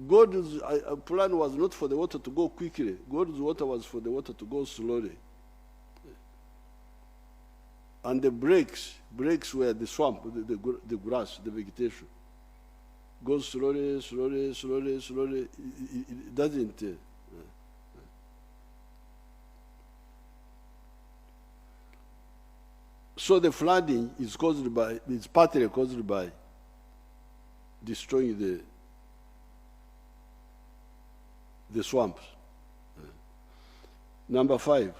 God's plan was not for the water to go quickly. God's water was for the water to go slowly. And the breaks were the swamp, the grass, the vegetation. Goes slowly, slowly, slowly, slowly. It doesn't. So the flooding is partly caused by destroying the swamps. Number 5,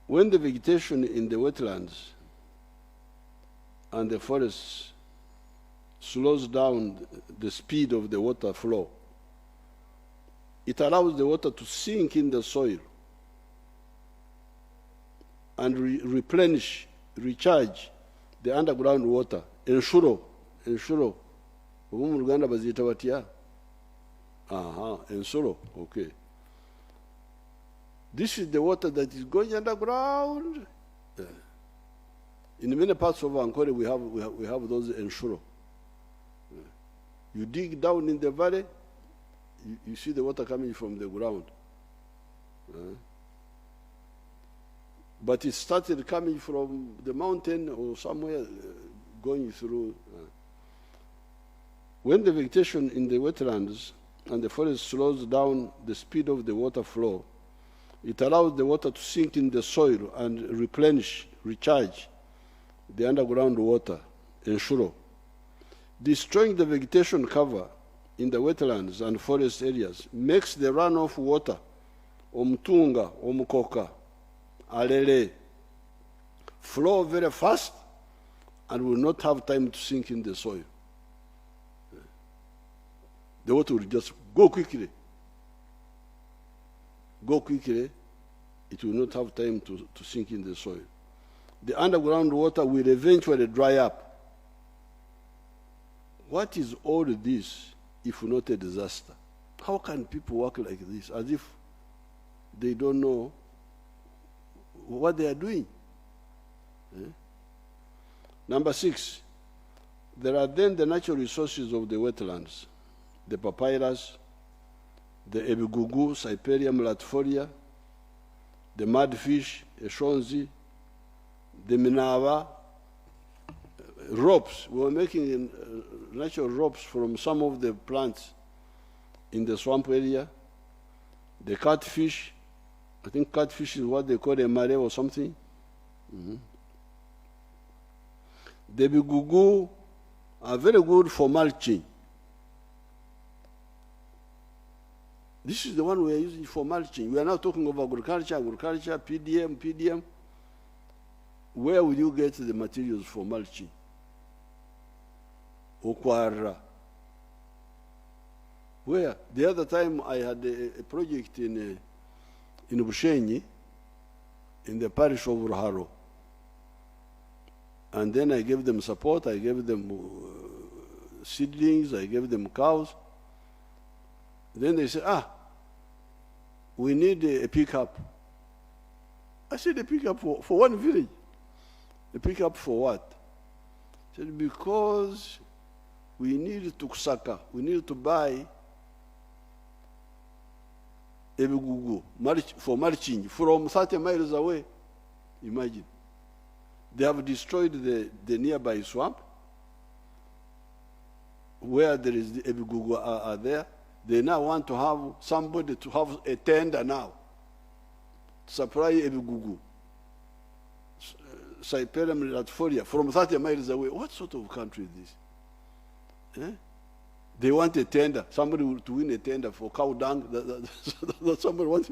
when the vegetation in the wetlands and the forests slows down the speed of the water flow, it allows the water to sink in the soil and replenish, recharge the underground water. Ensuro. Ubu mu Rwanda bazita batya? Ensuro, okay. This is the water that is going underground. In many parts of Ankole, we have those ensuro. You dig down in the valley, you see the water coming from the ground. But it started coming from the mountain or somewhere going through. When the vegetation in the wetlands and the forest slows down the speed of the water flow, it allows the water to sink in the soil and replenish, recharge the underground water, ensure. Destroying the vegetation cover in the wetlands and forest areas makes the runoff water, omutunga, omukoka, alele, flow very fast and will not have time to sink in the soil. The water will just go quickly. Go quickly, it will not have time to sink in the soil. The underground water will eventually dry up. What is all this if not a disaster? How can people work like this as if they don't know what they are doing? Number 6, there are then the natural resources of the wetlands, the papyrus, the ebigugu, Cyperium latifolia, the mudfish, eshonzi, the minava, ropes. We were making natural ropes from some of the plants in the swamp area. The catfish, I think catfish is what they call a mare or something. The bigugu are very good for mulching. This is the one we are using for mulching. We are now talking about agriculture, PDM. Where will you get the materials for mulching? Okwara. Where? The other time I had a project in Bushenyi, in the parish of Ruharo. And then I gave them support, I gave them seedlings, I gave them cows. Then they said, we need a pickup. I said, a pickup for one village. A pickup for what? I said, because we need to kusaka, we need to buy ebigugu for mulching from 30 miles away. Imagine. They have destroyed the nearby swamp where there is the ebigugu are there. They now want to have somebody to have a tender now to supply ebigugu, Cyperium latifolia from 30 miles away. What sort of country is this? They want a tender, somebody to win a tender for cow dung. That somebody wants.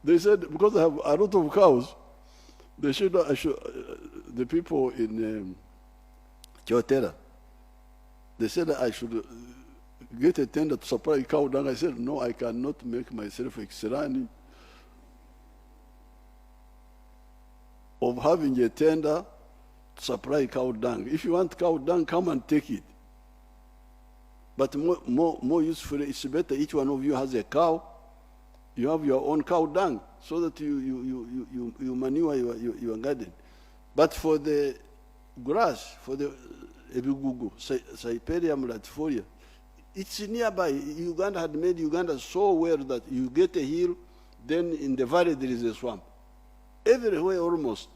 They said because I have a lot of cows, they should the people in Kyotera, they said I should get a tender to supply cow dung. I said, no, I cannot make myself exirani of having a tender to supply cow dung. If you want cow dung, come and take it. But more usefully, it's better each one of you has a cow. You have your own cow dung so that you manure your garden. But for the grass, for the Ebigugu, Cyperium latifolia. It's nearby. Uganda had made Uganda so well that you get a hill, then in the valley there is a swamp. Everywhere almost.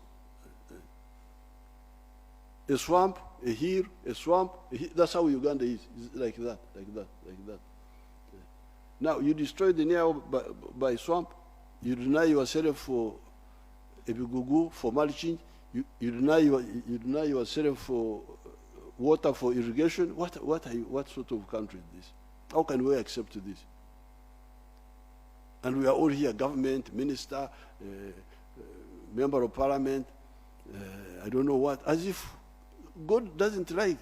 A swamp, a hill, a swamp. That's how Uganda is. It's like that, like that, like that. Now, you destroy the nearby swamp. You deny yourself for Ebigugu, for mulching. You deny yourself for water for irrigation. What sort of country is this? How can we accept this? And we are all here, government, minister, member of parliament, I don't know what, as if God doesn't like.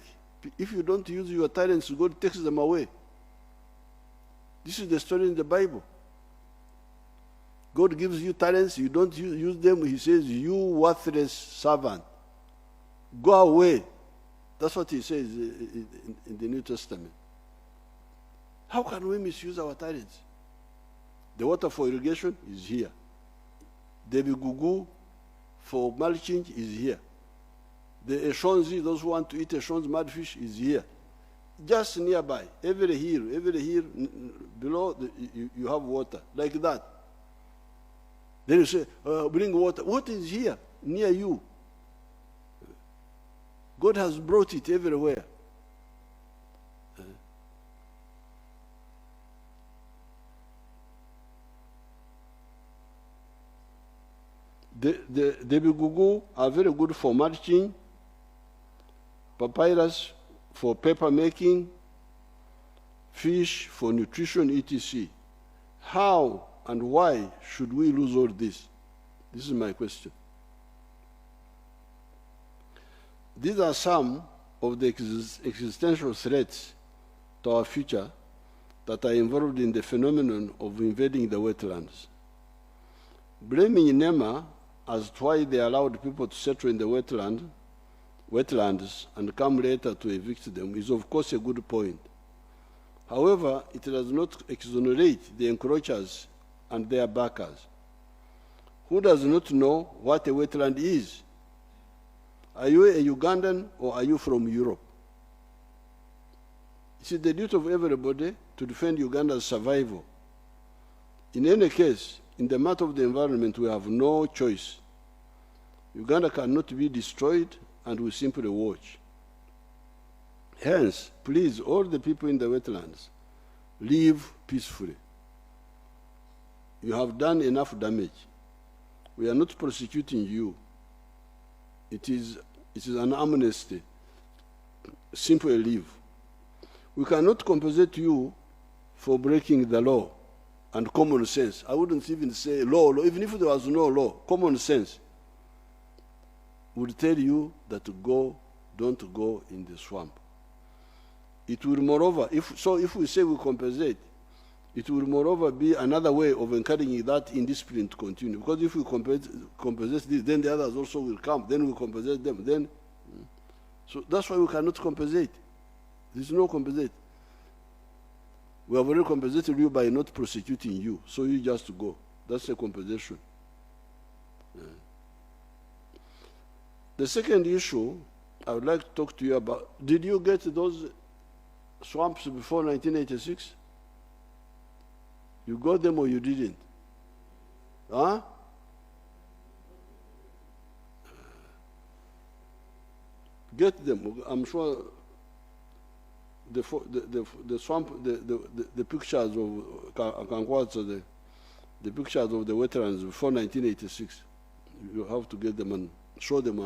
If you don't use your talents, God takes them away. This is the story in the Bible. God gives you talents, you don't use them, he says, you worthless servant, go away. That's what he says in the New Testament. How can we misuse our talents? The water for irrigation is here. The Bigugu for mulching is here. The Eshonzi, those who want to eat Eshonzi mudfish, is here. Just nearby, every hill below, you have water, like that. Then you say, bring water. What is here, near you? God has brought it everywhere. The Bigugu are very good for mulching, papyrus for paper making, fish for nutrition, etc. How and why should we lose all this? This is my question. These are some of the existential threats to our future that are involved in the phenomenon of invading the wetlands. Blaming NEMA as to why they allowed people to settle in the wetlands and come later to evict them is of course a good point. However, it does not exonerate the encroachers and their backers. Who does not know what a wetland is? Are you a Ugandan or are you from Europe? It is the duty of everybody to defend Uganda's survival. In any case, in the matter of the environment, we have no choice. Uganda cannot be destroyed, and we simply watch. Hence, please, all the people in the wetlands, live peacefully. You have done enough damage. We are not prosecuting you. It is an amnesty. Simply leave. We cannot compensate you for breaking the law and common sense. I wouldn't even say law, even if there was no law, common sense would tell you that don't go in the swamp. It will moreover, if we say we compensate, it will moreover be another way of encouraging that indiscipline to continue. Because if we compensate this, then the others also will come, then we compensate them. Then, so that's why we cannot compensate. There's no compensate. We have already compensated you by not prosecuting you, so you just go. That's a compensation. The second issue I would like to talk to you about, did you get those swamps before 1986? You got them or you didn't? Huh? Get them. I'm sure the swamp, the pictures of Kankwaza, the pictures of the wetlands before 1986, you have to get them and show them